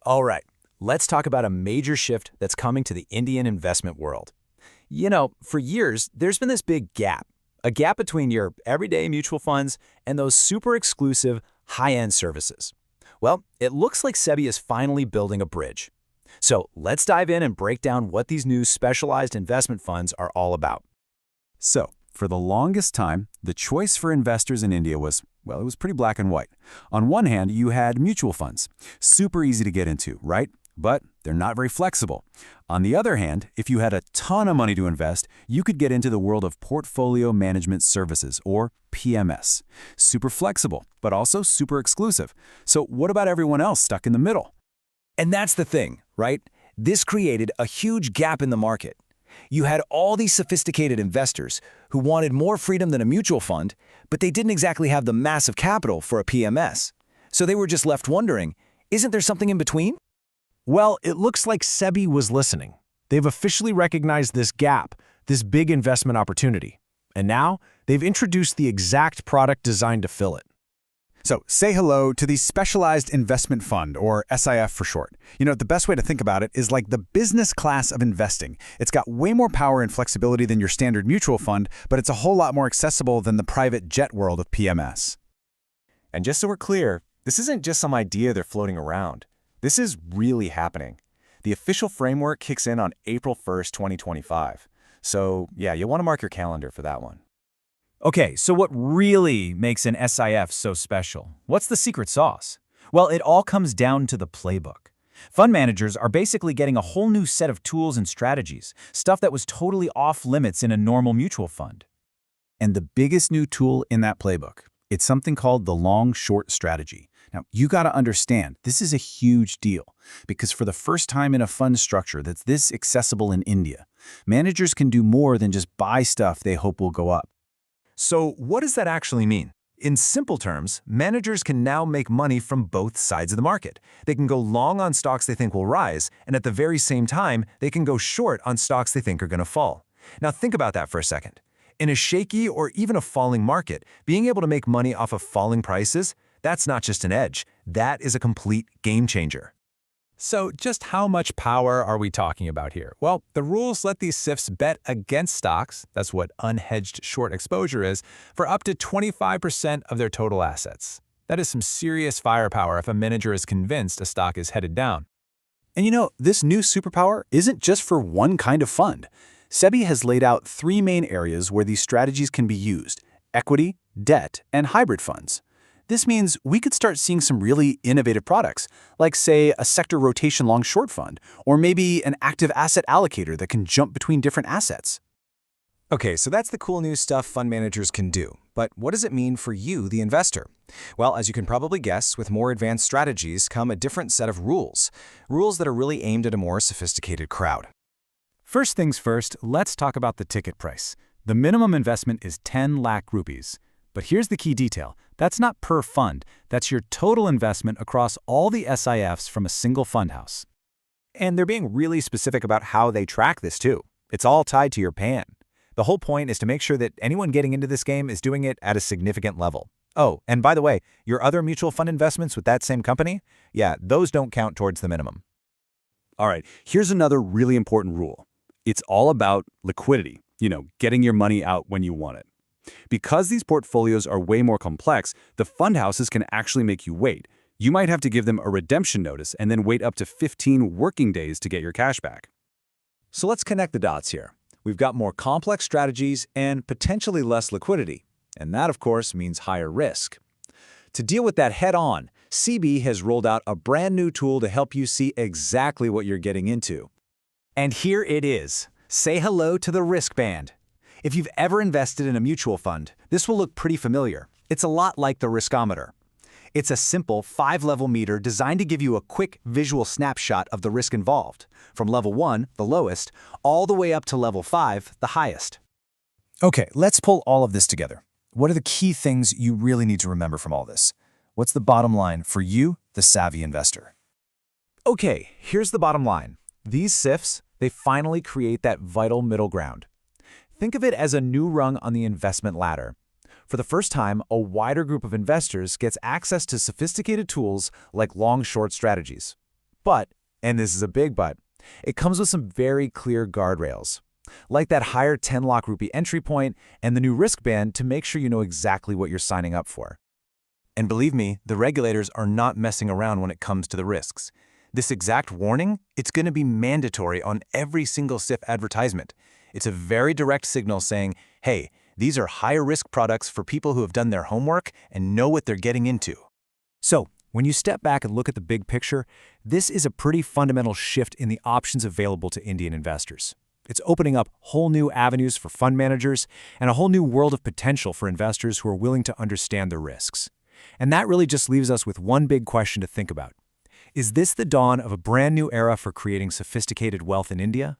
All right, let's talk about a major shift that's coming to the Indian investment world. You know, for years, there's been this big gap, a gap between your everyday mutual funds and those super exclusive, high-end services. Well, it looks like SEBI is finally building a bridge. So let's dive in and break down what these new specialized investment funds are all about. So, for the longest time, the choice for investors in India was, well, it was pretty black and white. On one hand, you had mutual funds. Super easy to get into, right? But they're not very flexible. On the other hand, if you had a ton of money to invest, you could get into the world of portfolio management services, or PMS. Super flexible, but also super exclusive. So what about everyone else stuck in the middle? And that's the thing, right? This created a huge gap in the market. You had all these sophisticated investors who wanted more freedom than a mutual fund, but they didn't exactly have the massive capital for a PMS. So they were just left wondering, isn't there something in between? Well, it looks like SEBI was listening. They've officially recognized this gap, this big investment opportunity. And now, they've introduced the exact product designed to fill it. So say hello to the Specialized Investment Fund, or SIF for short. You know, the best way to think about it is like the business class of investing. It's got way more power and flexibility than your standard mutual fund, but it's a whole lot more accessible than the private jet world of PMS. And just so we're clear, this isn't just some idea they're floating around. This is really happening. The official framework kicks in on April 1st, 2025. So yeah, you'll want to mark your calendar for that one. Okay, so what really makes an SIF so special? What's the secret sauce? Well, it all comes down to the playbook. Fund managers are basically getting a whole new set of tools and strategies, stuff that was totally off limits in a normal mutual fund. And the biggest new tool in that playbook, it's something called the long-short strategy. Now, you got to understand, this is a huge deal because for the first time in a fund structure that's this accessible in India, managers can do more than just buy stuff they hope will go up. So what does that actually mean? In simple terms, managers can now make money from both sides of the market. They can go long on stocks they think will rise, and at the very same time, they can go short on stocks they think are going to fall. Now think about that for a second. In a shaky or even a falling market, being able to make money off of falling prices, that's not just an edge. That is a complete game changer. So just how much power are we talking about here? Well, the rules let these SIFs bet against stocks, that's what unhedged short exposure is, for up to 25% of their total assets. That is some serious firepower if a manager is convinced a stock is headed down. And you know, this new superpower isn't just for one kind of fund. SEBI has laid out 3 main areas where these strategies can be used: equity, debt, and hybrid funds. This means we could start seeing some really innovative products, like, say, a sector rotation long-short fund, or maybe an active asset allocator that can jump between different assets. Okay, so that's the cool new stuff fund managers can do. But what does it mean for you, the investor? Well, as you can probably guess, with more advanced strategies come a different set of rules. Rules that are really aimed at a more sophisticated crowd. First things first, let's talk about the ticket price. The minimum investment is 10 lakh rupees. But here's the key detail. That's not per fund. That's your total investment across all the SIFs from a single fund house. And they're being really specific about how they track this too. It's all tied to your PAN. The whole point is to make sure that anyone getting into this game is doing it at a significant level. Oh, and by the way, your other mutual fund investments with that same company, yeah, those don't count towards the minimum. All right, here's another really important rule. It's all about liquidity, getting your money out when you want it. Because these portfolios are way more complex, the fund houses can actually make you wait. You might have to give them a redemption notice and then wait up to 15 working days to get your cash back. So let's connect the dots here. We've got more complex strategies and potentially less liquidity. And that, of course, means higher risk. To deal with that head-on, SEBI has rolled out a brand new tool to help you see exactly what you're getting into. And here it is. Say hello to the wristband. If you've ever invested in a mutual fund, this will look pretty familiar. It's a lot like the riskometer. It's a simple 5-level meter designed to give you a quick visual snapshot of the risk involved, from level 1, the lowest, all the way up to level 5, the highest. Okay, let's pull all of this together. What are the key things you really need to remember from all this? What's the bottom line for you, the savvy investor? Okay, here's the bottom line. These SIFs, they finally create that vital middle ground. Think of it as a new rung on the investment ladder. For the first time, a wider group of investors gets access to sophisticated tools like long-short strategies. But, and this is a big but, it comes with some very clear guardrails, like that higher 10 lakh rupee entry point and the new risk band to make sure you know exactly what you're signing up for. And believe me, the regulators are not messing around when it comes to the risks. This exact warning, it's going to be mandatory on every single SIF advertisement. It's a very direct signal saying, hey, these are higher risk products for people who have done their homework and know what they're getting into. So, when you step back and look at the big picture, this is a pretty fundamental shift in the options available to Indian investors. It's opening up whole new avenues for fund managers and a whole new world of potential for investors who are willing to understand the risks. And that really just leaves us with one big question to think about. Is this the dawn of a brand new era for creating sophisticated wealth in India?